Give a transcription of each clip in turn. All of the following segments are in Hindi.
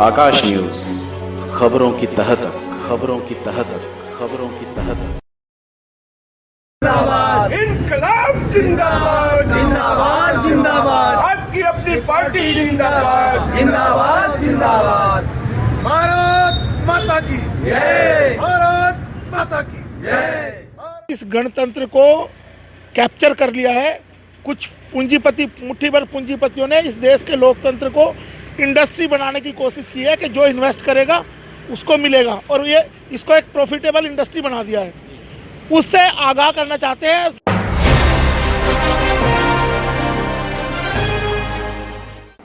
आकाश न्यूज, खबरों की तह तक, खबरों की तह तक, खबरों की तह तक। इनकलाब जिंदाबाद जिंदाबाद जिंदाबाद आपकी अपनी पार्टी जिंदाबाद जिंदाबाद जिंदाबाद भारत माता की जय भारत माता की जय। इस गणतंत्र को कैप्चर कर लिया है कुछ पूंजीपति, मुट्ठी भर पूंजीपतियों ने इस देश के लोकतंत्र को इंडस्ट्री बनाने की कोशिश की है कि जो इन्वेस्ट करेगा उसको मिलेगा, और ये इसको एक प्रॉफिटेबल इंडस्ट्री बना दिया है। उससे आगाह करना चाहते हैं।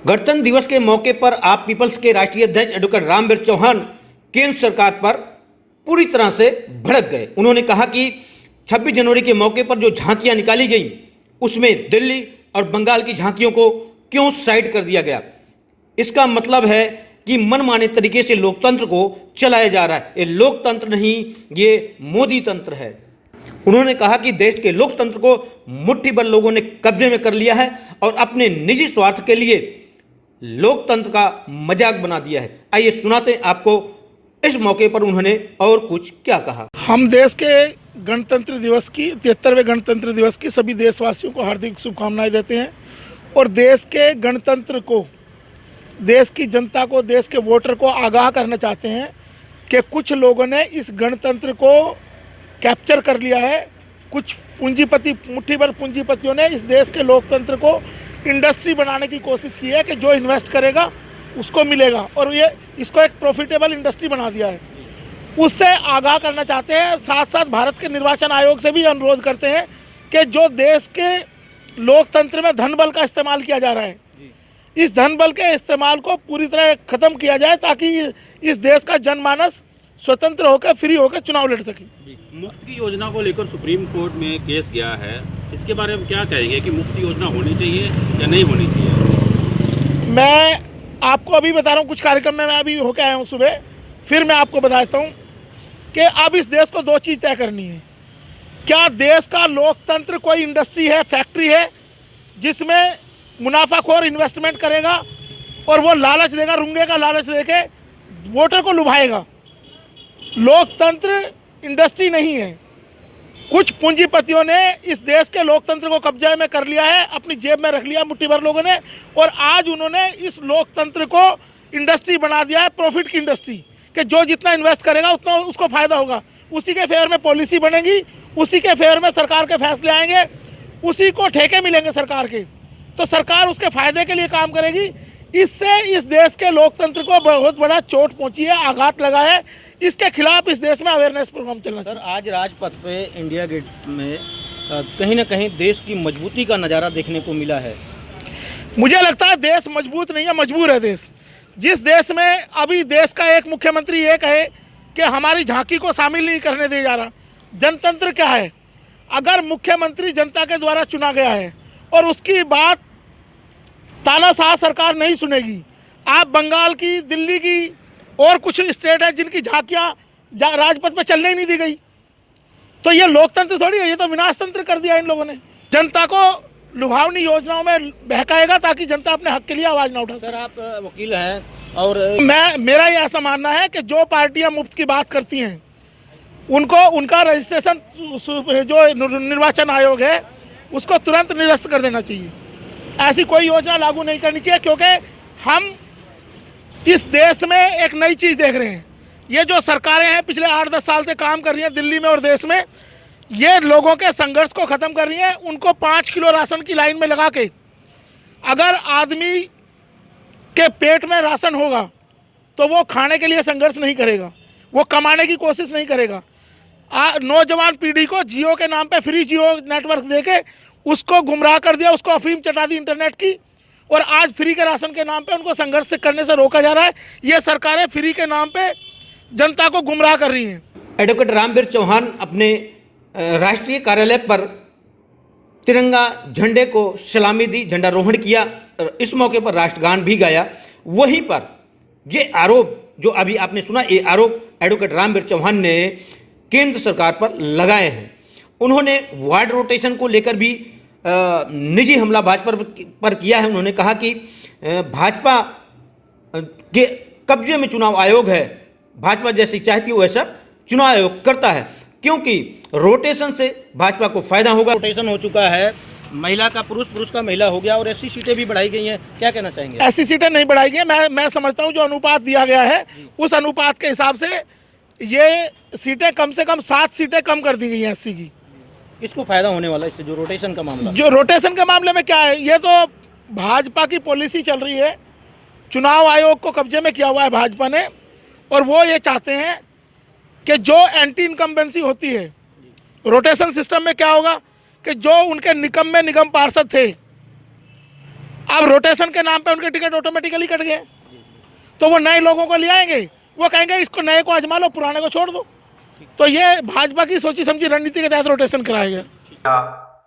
गणतंत्र दिवस के मौके पर आप पीपल्स के राष्ट्रीय अध्यक्ष एडवोकेट रामवीर चौहान केंद्र सरकार पर पूरी तरह से भड़क गए। उन्होंने कहा कि 26 जनवरी के मौके पर जो झांकियां निकाली गई उसमें दिल्ली और बंगाल की झांकियों को क्यों साइड कर दिया गया। इसका मतलब है कि मनमाने तरीके से लोकतंत्र को चलाया जा रहा है। ये लोकतंत्र नहीं, ये मोदी तंत्र है। उन्होंने कहा कि देश के लोकतंत्र को मुट्ठी भर लोगों ने कब्जे में कर लिया है और अपने निजी स्वार्थ के लिए लोकतंत्र का मजाक बना दिया है। आइए सुनाते हैं आपको इस मौके पर उन्होंने और कुछ क्या कहा। हम देश के गणतंत्र दिवस की 73वें गणतंत्र दिवस की सभी देशवासियों को हार्दिक शुभकामनाएं देते हैं और देश के गणतंत्र को, देश की जनता को, देश के वोटर को आगाह करना चाहते हैं कि कुछ लोगों ने इस गणतंत्र को कैप्चर कर लिया है। कुछ पूंजीपति, मुट्ठी भर पूंजीपतियों ने इस देश के लोकतंत्र को इंडस्ट्री बनाने की कोशिश की है कि जो इन्वेस्ट करेगा उसको मिलेगा, और ये इसको एक प्रॉफिटेबल इंडस्ट्री बना दिया है। उससे आगाह करना चाहते हैं। साथ साथ भारत के निर्वाचन आयोग से भी अनुरोध करते हैं कि जो देश के लोकतंत्र में धन बल का इस्तेमाल किया जा रहा है, इस धन बल के इस्तेमाल को पूरी तरह खत्म किया जाए ताकि इस देश का जनमानस स्वतंत्र होकर, फ्री होकर चुनाव लड़ सके। मुफ्त की योजना को लेकर सुप्रीम कोर्ट में केस गया है, इसके बारे में क्या कहेंगे कि मुफ्त योजना होनी चाहिए या नहीं होनी चाहिए? मैं आपको अभी बता रहा हूँ, कुछ कार्यक्रम में मैं अभी होकर आया हूँ सुबह, फिर मैं आपको बताता हूँ कि अब इस देश को दो चीज़ तय करनी है। क्या देश का लोकतंत्र कोई इंडस्ट्री है, फैक्ट्री है जिसमें मुनाफाखोर इन्वेस्टमेंट करेगा और वो लालच देगा, रुंगे का लालच देके वोटर को लुभाएगा। लोकतंत्र इंडस्ट्री नहीं है। कुछ पूंजीपतियों ने इस देश के लोकतंत्र को कब्जे में कर लिया है, अपनी जेब में रख लिया मुट्ठी भर लोगों ने, और आज उन्होंने इस लोकतंत्र को इंडस्ट्री बना दिया है, प्रॉफिट की इंडस्ट्री, कि जो जितना इन्वेस्ट करेगा उतना उसको फायदा होगा। उसी के फेवर में पॉलिसी बनेगी, उसी के फेवर में सरकार के फैसले आएंगे, उसी को ठेके मिलेंगे सरकार के, तो सरकार उसके फायदे के लिए काम करेगी। इससे इस देश के लोकतंत्र को बहुत बड़ा चोट पहुंची है, आघात लगा है। इसके खिलाफ इस देश में अवेयरनेस प्रोग्राम चलना चाहिए। सर, आज राजपथ पे इंडिया गेट में कहीं ना कहीं देश की मजबूती का नज़ारा देखने को मिला है। मुझे लगता है देश मजबूत नहीं है, मजबूर है देश। जिस देश में अभी देश का एक मुख्यमंत्री ये कहे कि हमारी झांकी को शामिल नहीं करने दिया जा रहा, जनतंत्र क्या है? अगर मुख्यमंत्री जनता के द्वारा चुना गया है और उसकी बात तानाशाह सरकार नहीं सुनेगी, आप बंगाल की, दिल्ली की और कुछ स्टेट है जिनकी झांकियां राजपथ पर चलने ही नहीं दी गई, तो ये लोकतंत्र थोड़ी है, ये तो विनाशतंत्र कर दिया इन लोगों ने। जनता को लुभावनी योजनाओं में बहकाएगा ताकि जनता अपने हक के लिए आवाज ना उठा सके। सर, आप वकील हैं और मेरा ये ऐसा मानना है कि जो पार्टियां मुफ्त की बात करती हैं उनको, उनका रजिस्ट्रेशन जो निर्वाचन आयोग है उसको तुरंत निरस्त कर देना चाहिए। ऐसी कोई योजना लागू नहीं करनी चाहिए, क्योंकि हम इस देश में एक नई चीज़ देख रहे हैं। ये जो सरकारें हैं पिछले 8-10 साल से काम कर रही हैं दिल्ली में और देश में, ये लोगों के संघर्ष को ख़त्म कर रही हैं। उनको 5 किलो राशन की लाइन में लगा के, अगर आदमी के पेट में राशन होगा तो वो खाने के लिए संघर्ष नहीं करेगा, वो कमाने की कोशिश नहीं करेगा। नौजवान पीढ़ी को जियो के नाम पे फ्री जियो नेटवर्क देके उसको गुमराह कर दिया, उसको अफीम चटा दी इंटरनेट की, और आज फ्री के राशन के नाम पे उनको संघर्ष करने से रोका जा रहा है। ये सरकारें फ्री के नाम पे जनता को गुमराह कर रही हैं। एडवोकेट रामवीर चौहान अपने राष्ट्रीय कार्यालय पर तिरंगा झंडे को सलामी दी, झंडारोहण किया, इस मौके पर राष्ट्रगान भी गाया। वहीं पर ये आरोप जो अभी आपने सुना, ये आरोप एडवोकेट रामवीर चौहान ने केंद्र सरकार पर लगाए हैं। उन्होंने वार्ड रोटेशन को लेकर भी निजी हमला भाजपा पर किया है। उन्होंने कहा कि भाजपा के कब्जे में चुनाव आयोग है। भाजपा जैसी चाहती है वैसा चुनाव आयोग करता है, क्योंकि रोटेशन से भाजपा को फायदा होगा। रोटेशन हो चुका है, महिला का पुरुष, पुरुष का महिला हो गया और ऐसी सीटें भी बढ़ाई गई हैं, क्या कहना चाहेंगे? ऐसी सीटें नहीं बढ़ाई गई। मैं समझता हूँ जो अनुपात दिया गया है उस अनुपात के हिसाब से ये सीटें कम से कम 7 सीटें कम कर दी गई हैं एससी की। किसको फायदा होने वाला है इससे, जो रोटेशन का मामला? जो रोटेशन के मामले में क्या है, ये तो भाजपा की पॉलिसी चल रही है। चुनाव आयोग को कब्जे में किया हुआ है भाजपा ने, और वो ये चाहते हैं कि जो एंटी इनकम्बेंसी होती है रोटेशन सिस्टम में क्या होगा कि जो उनके निकम्मे निगम पार्षद थे, अब रोटेशन के नाम पे उनके टिकट ऑटोमेटिकली कट गए, तो वो नए लोगों को ले आएंगे, वो कहेंगे इसको नए को आजमा लो, पुराने को छोड़ दो। तो ये भाजपा की सोची समझी रणनीति के तहत रोटेशन कराएगा।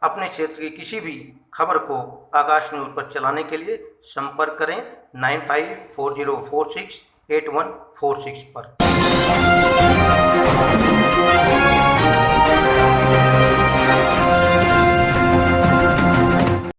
अपने क्षेत्र की किसी भी खबर को आकाश न्यूज पर चलाने के लिए संपर्क करें 9540468146 पर।